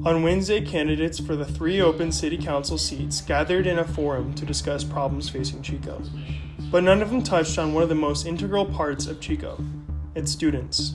On Wednesday, candidates for the 3 open city council seats gathered in a forum to discuss problems facing Chico. But none of them touched on one of the most integral parts of Chico, its students.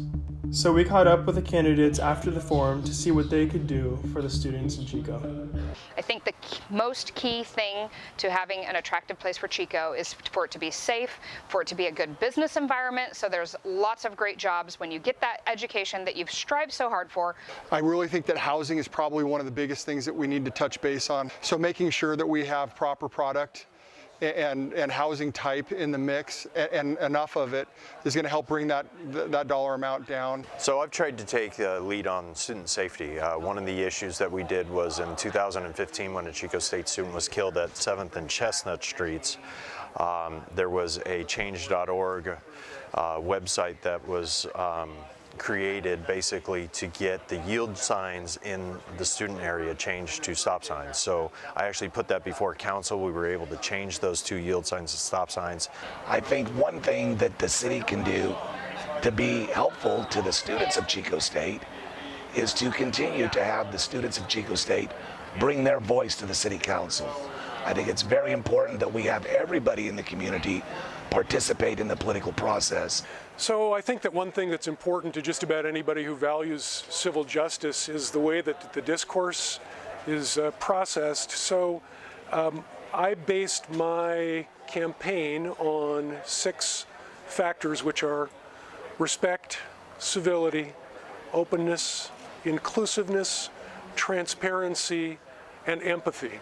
So we caught up with the candidates after the forum to see what they could do for the students in Chico. I think the most key thing to having an attractive place for Chico is for it to be safe, for it to be a good business environment, so there's lots of great jobs when you get that education that you've strived so hard for. I really think that housing is probably one of the biggest things that we need to touch base on. So making sure that we have proper product and housing type in the mix, and enough of it is going to help bring that dollar amount down. So I've tried to take the lead on student safety. One of the issues that we did was in 2015 when a Chico State student was killed at 7th and Chestnut Streets. There was a change.org website that was created basically to get the yield signs in the student area changed to stop signs. So I actually put that before council. We were able to change those 2 yield signs to stop signs. I think one thing that the city can do to be helpful to the students of Chico State is to continue to have the students of Chico State bring their voice to the city council. I think it's very important that we have everybody in the community participate in the political process. So I think that one thing that's important to just about anybody who values civil justice is the way that the discourse is processed. So I based my campaign on 6 factors, which are respect, civility, openness, inclusiveness, transparency, and empathy.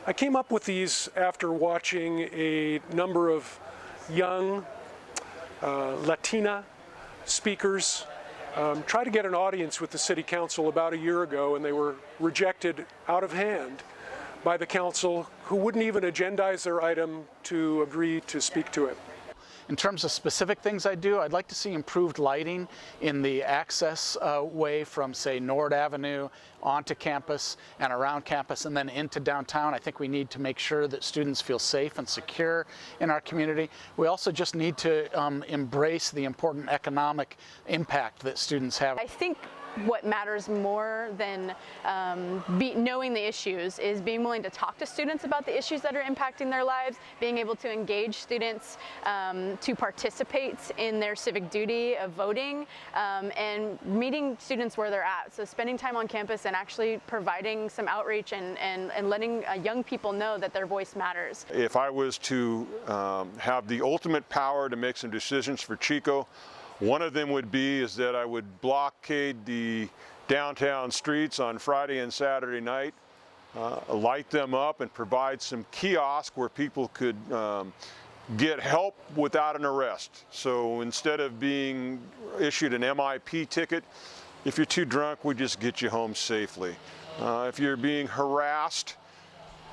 I came up with these after watching a number of young Latina speakers try to get an audience with the City Council about a year ago, and they were rejected out of hand by the council, who wouldn't even agendize their item to agree to speak to it. In terms of specific things I do, I'd like to see improved lighting in the access way from, say, Nord Avenue onto campus and around campus and then into downtown. I think we need to make sure that students feel safe and secure in our community. We also just need to embrace the important economic impact that students have. I think what matters more than knowing the issues is being willing to talk to students about the issues that are impacting their lives, being able to engage students to participate in their civic duty of voting, and meeting students where they're at. So spending time on campus and actually providing some outreach and letting young people know that their voice matters. If I was to have the ultimate power to make some decisions for Chico, one of them would be is that I would blockade the downtown streets on Friday and Saturday night, light them up and provide some kiosk where people could get help without an arrest. So instead of being issued an MIP ticket, if you're too drunk, we just get you home safely. If you're being harassed,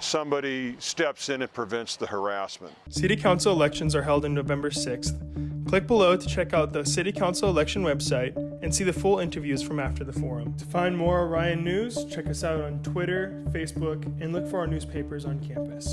somebody steps in and prevents the harassment. City Council elections are held on November 6th. Click below to check out the City Council election website and see the full interviews from after the forum. To find more Orion news, check us out on Twitter, Facebook, and look for our newspapers on campus.